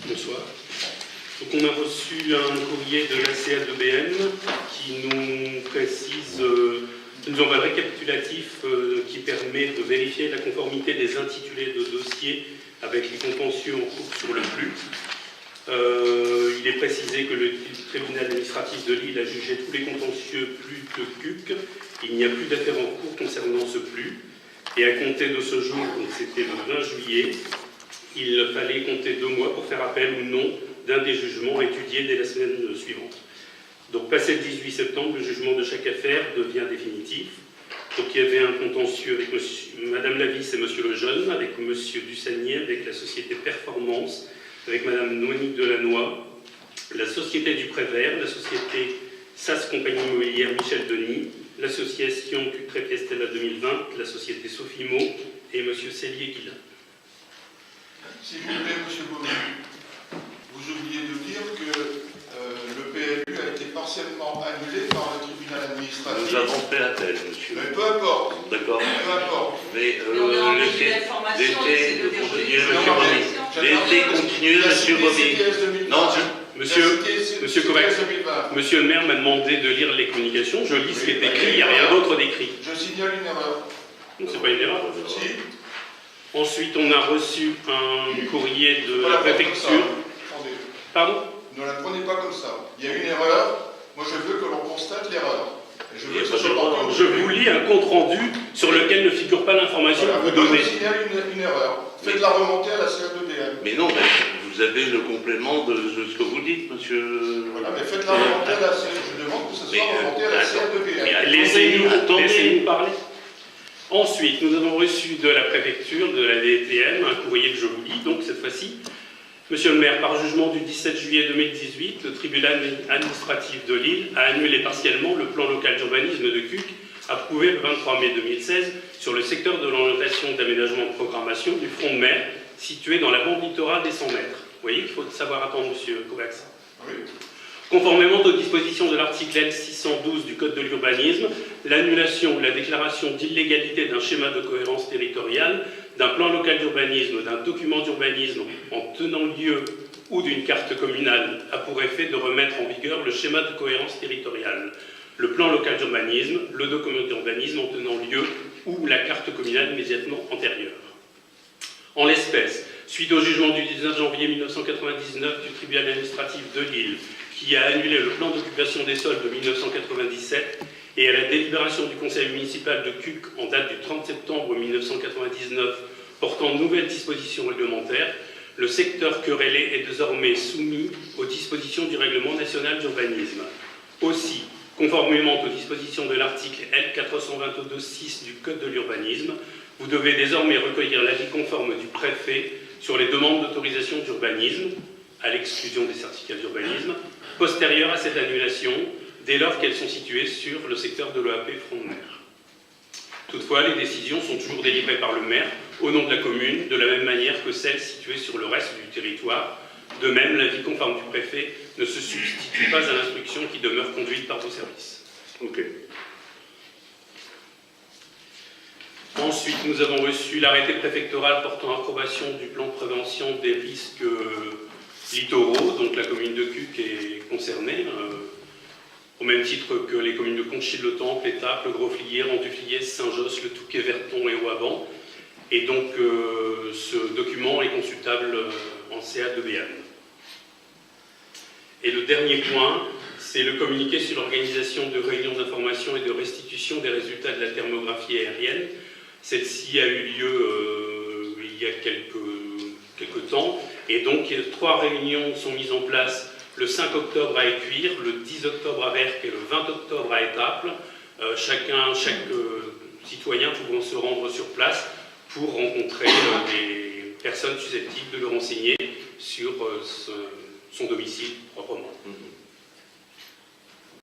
Bonsoir. Donc on a reçu un courrier de l'ACA2BN qui nous précise, qui nous envoie le récapitulatif qui permet de vérifier la conformité des intitulés de dossiers avec les contentieux en cours sur le flux. Il est précisé que le tribunal administratif de Lille a jugé tous les contentieux plus de CUC. Il n'y a plus d'affaires en cours concernant ce flux. Et à compter de ce jour, donc c'était le 20 juillet, il fallait compter 2 mois pour faire appel ou non d'un des jugements étudiés dès la semaine suivante. Donc passé le 18 septembre, le jugement de chaque affaire devient définitif. Donc il y avait un contentieux avec Madame Lavis et Monsieur Lejeune, avec Monsieur Dussanier, avec la société Performance, avec Madame Noénique Delannoy, la société du Prévert, la société SAS Compagnie Immobilière Michel Denis, l'association Cutré Estella 2020, la société Sofimo et Monsieur Cellier-Guillain. S'il vous plaît, Monsieur Beauvais, vous oubliez de dire que le PLU a été partiellement annulé par le tribunal administratif. Nous avons fait appel, monsieur. Mais peu importe. D'accord. Peu importe. Mais l'été continue, monsieur Bobby. Non, Monsieur Kovacs, Monsieur le maire m'a demandé de lire les communications. Je lis ce qui est écrit, il n'y a rien d'autre d'écrit. Je signale une erreur. Non, c'est pas une erreur. Si. Ensuite, on a reçu un courrier de la préfecture. Attendez. Pardon? Ne la prenez pas comme ça. Il y a une erreur. Moi, je veux que l'on constate l'erreur. Et je veux que ça soit pas Je vous lis un compte-rendu sur lequel ne figure pas l'information que vous donnez. Je signale une erreur. Faites-la remonter à la CA2BN. Mais non, mais vous avez le complément de ce que vous dites, monsieur. Voilà, mais faites-la remonter à la CA2BN. Je demande que ça soit remonté à la CA2BN. Laissez-nous parler. Ensuite, nous avons reçu de la préfecture, de la DTM, un courrier que je vous lis, donc cette fois-ci. Monsieur le maire, par jugement du 17 juillet 2018, le tribunal administratif de Lille a annulé partiellement le plan local d'urbanisme de CUC, approuvé le 23 mai 2016, sur le secteur de l'orientation d'aménagement de programmation du front de mer, situé dans la bande littorale des 100 mètres. Vous voyez qu'il faut savoir attendre, monsieur Kovacs. Oui. Conformément aux dispositions de l'article L612 du Code de l'urbanisme, l'annulation ou la déclaration d'illégalité d'un schéma de cohérence territoriale, d'un plan local d'urbanisme, d'un document d'urbanisme en tenant lieu ou d'une carte communale a pour effet de remettre en vigueur le schéma de cohérence territoriale, le plan local d'urbanisme, le document d'urbanisme en tenant lieu ou la carte communale immédiatement antérieure. En l'espèce, suite au jugement du 19 janvier 1999 du tribunal administratif de Lille, qui a annulé le plan d'occupation des sols de 1997, et à la délibération du conseil municipal de CUC en date du 30 septembre 1999 portant nouvelles dispositions réglementaires, le secteur querellé est désormais soumis aux dispositions du règlement national d'urbanisme. Aussi, conformément aux dispositions de l'article L422-6 du Code de l'urbanisme, vous devez désormais recueillir l'avis conforme du préfet sur les demandes d'autorisation d'urbanisme, à l'exclusion des certificats d'urbanisme, postérieures à cette annulation, dès lors qu'elles sont situées sur le secteur de l'OAP front de mer. Toutefois, les décisions sont toujours délivrées par le maire, au nom de la commune, de la même manière que celles situées sur le reste du territoire. De même, l'avis conforme du préfet ne se substitue pas à l'instruction qui demeure conduite par vos services. Ok. Ensuite, nous avons reçu l'arrêté préfectoral portant approbation du plan de prévention des risques littoraux, donc la commune de Cuc est concernée, au même titre que les communes de Conchil-le-Temple, Étaples, le Gros-Fliers, Rendu-Fliers, Saint-Josse, le Touquet, Verton et Ouaban. Et donc, ce document est consultable en CA2BN. Et le dernier point, c'est le communiqué sur l'organisation de réunions d'information et de restitution des résultats de la thermographie aérienne. Celle-ci a eu lieu il y a quelques temps, et donc 3 réunions sont mises en place le 5 octobre à Écuire, le 10 octobre à Verques et le 20 octobre à Étaples, chaque citoyen pouvant se rendre sur place pour rencontrer des personnes susceptibles de le renseigner sur son domicile proprement.